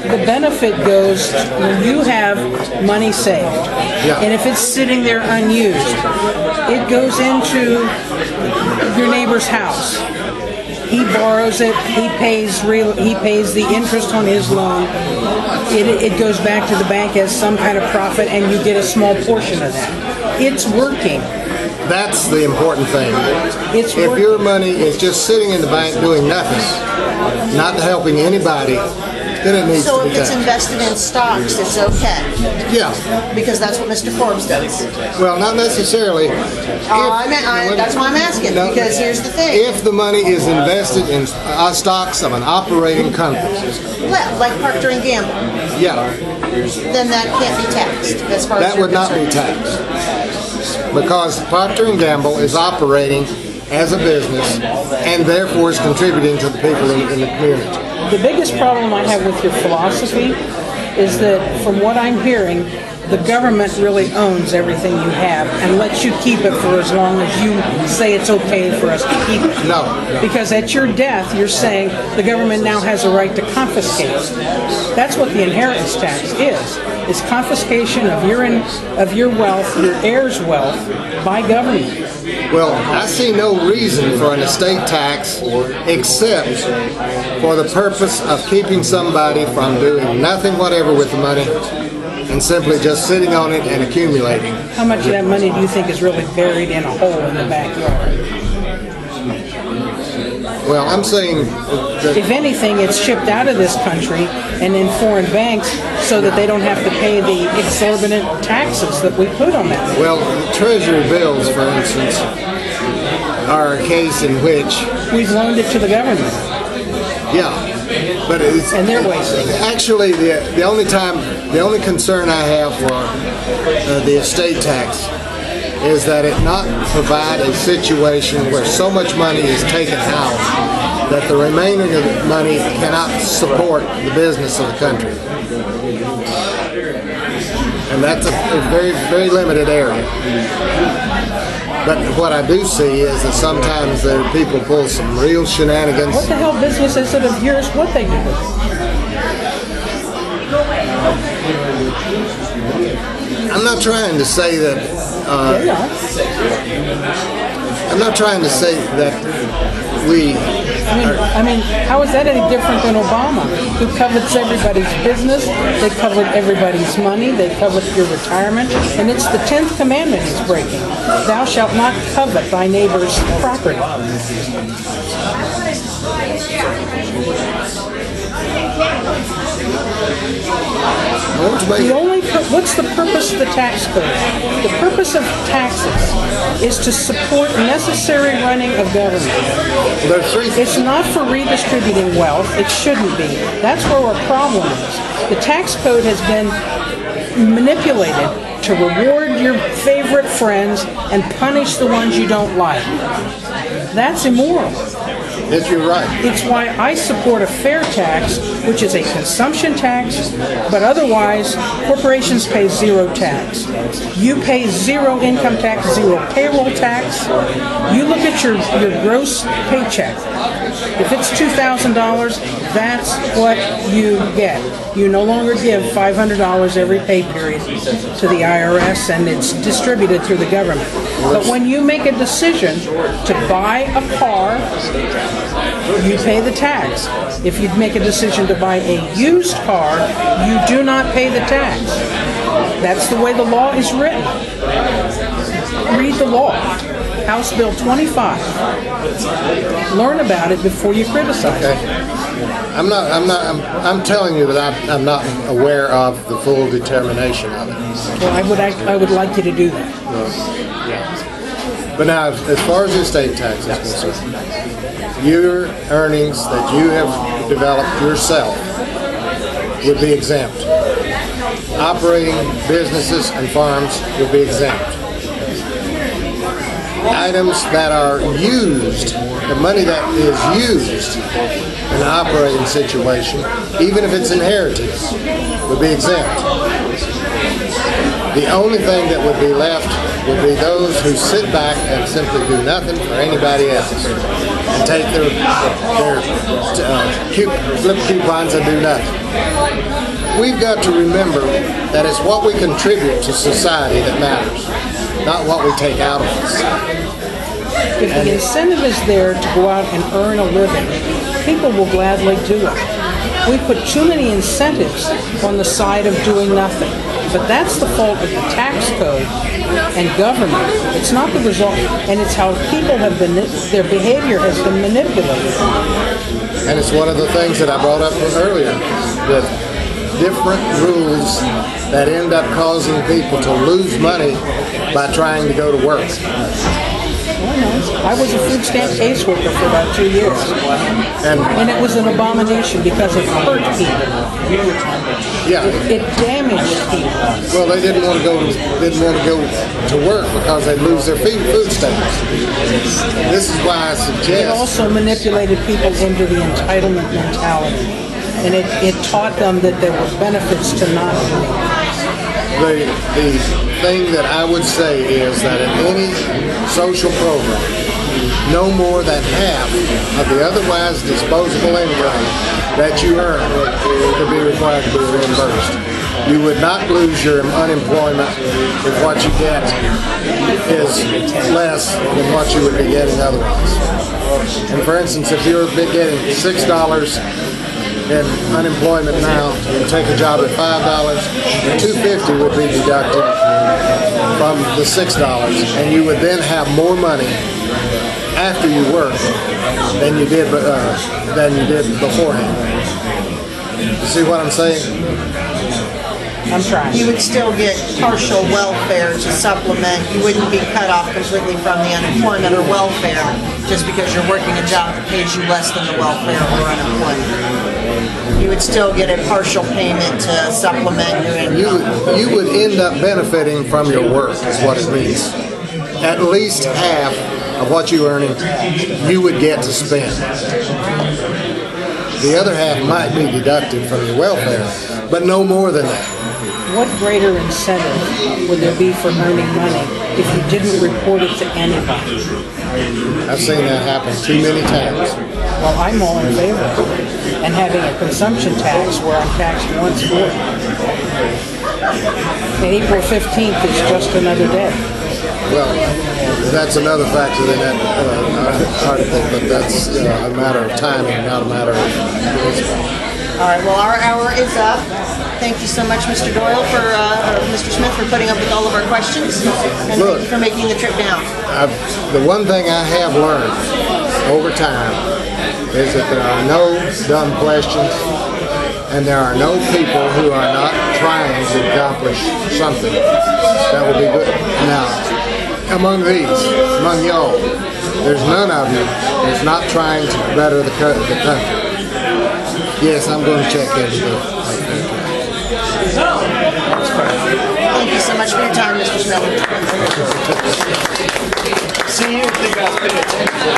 the benefit goes when you have money saved. Yeah. And if it's sitting there unused, it goes into your neighbor's house. He borrows it. He pays the interest on his loan. It goes back to the bank as some kind of profit, and you get a small portion of that. It's working. That's the important thing. If your money is just sitting in the bank doing nothing, not helping anybody, then it needs to be So if it's taxed. invested in stocks, it's okay. Yeah. Because that's what Mr. Forbes does. Well, not necessarily. That's why I'm asking. No, because here's the thing. If the money is invested in stocks of an operating company. Well, like Procter & Gamble. Yeah. Then that can't be taxed. As far That as would not be taxed. Because Procter & Gamble is operating as a business and therefore is contributing to the people in the community. The biggest problem I have with your philosophy is that, from what I'm hearing, the government really owns everything you have and lets you keep it for as long as you say it's okay for us to keep it. No. Because at your death, you're saying the government now has a right to confiscate. That's what the inheritance tax is. It's confiscation of your wealth, your heirs' wealth, by government. Well, I see no reason for an estate tax except for the purpose of keeping somebody from doing nothing whatever with the money and simply just sitting on it and accumulating. How much of that money do you think is really buried in a hole in the backyard? Well, I'm saying that If anything, it's shipped out of this country and in foreign banks so that they don't have to pay the exorbitant taxes that we put on that. well, Treasury bills, for instance, are a case in which, We've loaned it to the government, yeah, but it's and they're wasting it. actually the only concern I have for the estate tax is that it not provide a situation where so much money is taken out that the remaining of the money cannot support the business of the country. And that's a very, very limited area. But what I do see is that sometimes people pull some real shenanigans. What the hell business is it of yours what they do with it? I'm not trying to say that. I'm not trying to say that we. I mean, how is that any different than Obama, who covets everybody's business, they covet everybody's money, they covet your retirement, and it's the 10th commandment he's breaking. Thou shalt not covet thy neighbor's property. What's the purpose of the tax code? The purpose of taxes is to support necessary running of government. It's not for redistributing wealth. It shouldn't be. That's where our problem is. The tax code has been manipulated to reward your favorite friends and punish the ones you don't like. That's immoral. Yes, you're right. It's why I support a fair tax, which is a consumption tax, but otherwise, corporations pay zero tax. You pay zero income tax, zero payroll tax. You look at your gross paycheck. If it's $2,000, that's what you get. You no longer give $500 every pay period to the IRS, and it's distributed through the government. But when you make a decision to buy a car, you pay the tax. If you make a decision to buy a used car, you do not pay the tax. That's the way the law is written. Read the law. House Bill 25. Learn about it before you criticize it. I'm telling you that I'm not aware of the full determination of it. Well, I would like you to do that. But now, as far as the estate tax is concerned, your earnings that you have developed yourself would be exempt. Operating businesses and farms would be exempt. Items that are used, the money that is used in an operating situation, even if it's inheritance, would be exempt. The only thing that would be left would be those who sit back and simply do nothing for anybody else. and take their flip coupons and do nothing. We've got to remember that it's what we contribute to society that matters, not what we take out of us. If the incentive is there to go out and earn a living, people will gladly do it. We put too many incentives on the side of doing nothing. But that's the fault of the tax code and government. It's not the result, and it's how people have been, their behavior has been manipulated. And it's one of the things that I brought up earlier, with different rules that end up causing people to lose money by trying to go to work. I was a food stamp caseworker for about 2 years, and it was an abomination because it hurt people. Yeah, it damaged people. Well, they didn't want to go to work because they'd lose their food stamps. This is why I suggest. It also manipulated people into the entitlement mentality, and it taught them that there were benefits to not doing it. The thing that I would say is that in any social program, no more than half of the otherwise disposable income that you earn would be required to be reimbursed. You would not lose your unemployment if what you get is less than what you would be getting otherwise. And for instance, if you're getting $6 in unemployment now, you take a job at $5, $2.50 would be deducted from the $6, and you would then have more money after you work than you did beforehand. You see what I'm saying? I'm trying. You would still get partial welfare to supplement. You wouldn't be cut off completely from the unemployment or welfare just because you're working a job that pays you less than the welfare or unemployment. You would still get a partial payment to supplement your income. You would end up benefiting from your work, is what it means. At least half of what you're earning, you would get to spend. The other half might be deducted from your welfare, but no more than that. What greater incentive would there be for earning money if you didn't report it to anybody? I've seen that happen too many times. Well, I'm all in favor of it. And having a consumption tax where I'm taxed once for it. And April 15th is just another day. Well, that's another factor in that article, but that's a matter of timing, not a matter of... All right, well, our hour is up. Thank you so much, Mr. Doyle, Mr. Smith, for putting up with all of our questions. And thank you for making the trip down. The one thing I have learned over time is that there are no dumb questions, and there are no people who are not trying to accomplish something that will be good. Now, among y'all, there's none of you that's not trying to better the country. Yes, I'm going to check everything. Thank you so much for your time, Mr. Smith. See you.